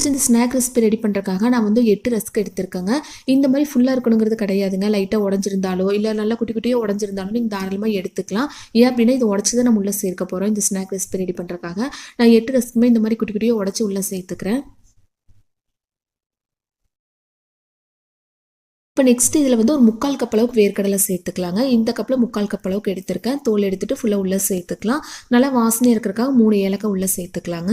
இந்த snack recipe ready பண்ணுறதுக்காக நான் வந்து 8 ரஸ்க் எடுத்திருக்கேங்க. இந்த மாதிரி ஃபுல்லாக இருக்கணுங்கிறது கிடையாதுங்க. லைட்டாக உடஞ்சிருந்தாலோ இல்லை நல்லா குட்டி குட்டியாக உடஞ்சிருந்தாலும் நீங்கள் தாராளமாக எடுத்துக்கலாம். ஏன் அப்படின்னா இது உடச்சி தான் நம்ம உள்ளே சேர்க்க போகிறோம். இந்த ஸ்நாக் ரெசிபி ரெடி பண்ணுறதுக்காக நான் 8 ரஸ்க்குமே இந்த மாதிரி குட்டி குட்டியாக உடச்சி உள்ளே சேர்த்துக்கிறேன். இப்போ நெக்ஸ்ட் இதில் வந்து ஒரு 3/4 கப் அளவுக்கு வேர்க்கடலை சேர்த்துக்கலாங்க. இந்த கப்பில் 3/4 கப் அளவுக்கு எடுத்திருக்கேன். தோல் எடுத்துட்டு ஃபுல்லாக உள்ளே சேர்த்துக்கலாம். நல்லா வாசனை இருக்கிறதுக்காக 3 ஏலக்காய் உள்ளே சேர்த்துக்கலாங்க.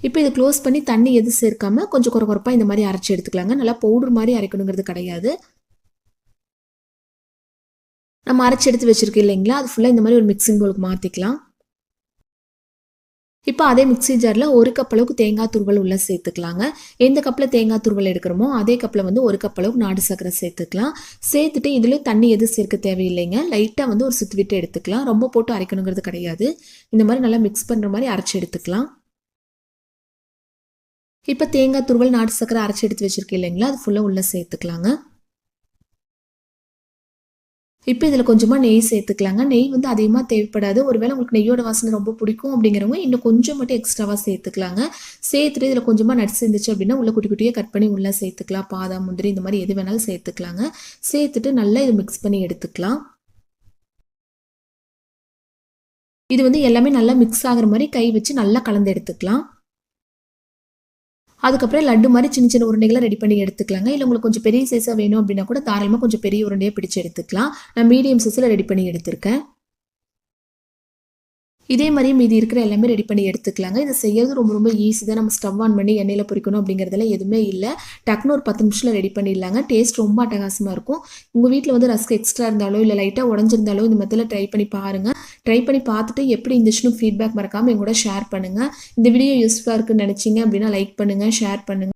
இப்போ இதை க்ளோஸ் பண்ணி தண்ணி எதுவும் சேர்க்காம கொஞ்சம் குறப்பாக இந்த மாதிரி அரைச்சி எடுத்துக்கலாங்க. நல்லா பவுடர் மாதிரி அரைக்கணுங்கிறது கிடையாது. நம்ம அரைச்சி எடுத்து வச்சிருக்கோம் இல்லைங்களா, அது ஃபுல்லாக இந்த மாதிரி ஒரு மிக்சிங் பவுலுக்கு மாற்றிக்கலாம். இப்போ அதே மிக்சி ஜாரில் 1 கப் அளவுக்கு தேங்காய் துருவல் உள்ளே சேர்த்துக்கலாங்க. எந்த கப்பில் தேங்காய் துருவல் எடுக்கிறோமோ அதே கப்பில் வந்து 1 கப் அளவுக்கு நாட்டு சர்க்கரை சேர்த்துக்கலாம். சேர்த்துட்டு இதில் தண்ணி எதுவும் சேர்க்க தேவையில்லைங்க. லைட்டாக வந்து ஒரு சுற்றி விட்டு எடுத்துக்கலாம். ரொம்ப போட்டு அரைக்கணுங்கிறது கிடையாது. இந்த மாதிரி நல்லா மிக்ஸ் பண்ணுற மாதிரி அரைச்சி எடுத்துக்கலாம். இப்போ தேங்காய் துருவல் நாட்டு சர்க்கரை அரைச்சி எடுத்து வச்சிருக்கேன் இல்லைங்களா, அது ஃபுல்லாக உள்ளே சேர்த்துக்கலாங்க. இப்போ இதில் கொஞ்சமாக நெய் சேர்த்துக்கலாங்க. நெய் வந்து அதிகமாக தேவைப்படாது. ஒருவேளை உங்களுக்கு நெய்யோட வாசனை ரொம்ப பிடிக்கும் அப்படிங்கிறவங்க இன்னும் கொஞ்சம் மட்டும் எக்ஸ்ட்ராவாக சேர்த்துக்கலாங்க. சேர்த்துட்டு இதில் கொஞ்சமாக நட்ஸ் இருந்துச்சு அப்படின்னா உள்ள குட்டி குட்டியாக கட் பண்ணி உள்ளே சேர்த்துக்கலாம். பாதாம், முந்திரி இந்த மாதிரி எது வேணாலும் சேர்த்துக்கலாங்க. சேர்த்துட்டு நல்லா இதை மிக்ஸ் பண்ணி எடுத்துக்கலாம். இது வந்து எல்லாமே நல்லா மிக்ஸ் ஆகிற மாதிரி கை வச்சு நல்லா கலந்து எடுத்துக்கலாம். அதுக்கப்புறம் லட்டு மாதிரி சின்ன சின்ன உருண்டைகளை ரெடி பண்ணி எடுத்துக்கலாங்க. இல்லை உங்களுக்கு கொஞ்சம் பெரிய சைஸாக வேணும் அப்படின்னா கூட தாராளமாக கொஞ்சம் பெரிய உருண்டையாக பிடிச்சி எடுத்துக்கலாம். நான் மீடியம் சைஸில் ரெடி பண்ணி எடுத்திருக்கேன். இதே மாதிரி மீதி இருக்கிற எல்லாமே ரெடி பண்ணி எடுத்துக்கலாங்க. இதை செய்யறது ரொம்ப ரொம்ப ஈஸி தான். நம்ம ஸ்டவ் ஆன் பண்ணி எண்ணெயில் பொரிக்கணும் அப்படிங்கிறதுல எதுவுமே இல்லை. டக்குன்னு ஒரு 10 நிமிஷத்தில் ரெடி பண்ணிடலாங்க. டேஸ்ட் ரொம்ப அட்டகாசமாக இருக்கும். உங்கள் வீட்டில் வந்து ரஸ்க் எக்ஸ்ட்ரா இருந்தாலோ இல்லை லைட்டாக உடஞ்சிருந்தாலோ இந்த மெத்தடில் ட்ரை பண்ணி பாருங்கள். ட்ரை பண்ணி பார்த்துட்டு எப்படி இருந்துச்சுன்னு ஃபீட்பேக் மறக்காமல் எங்கூட ஷேர் பண்ணுங்கள். இந்த வீடியோ யூஸ்ஃபுல்லாக இருக்குன்னு நினச்சிங்க அப்படின்னா லைக் பண்ணுங்கள், ஷேர் பண்ணுங்கள்.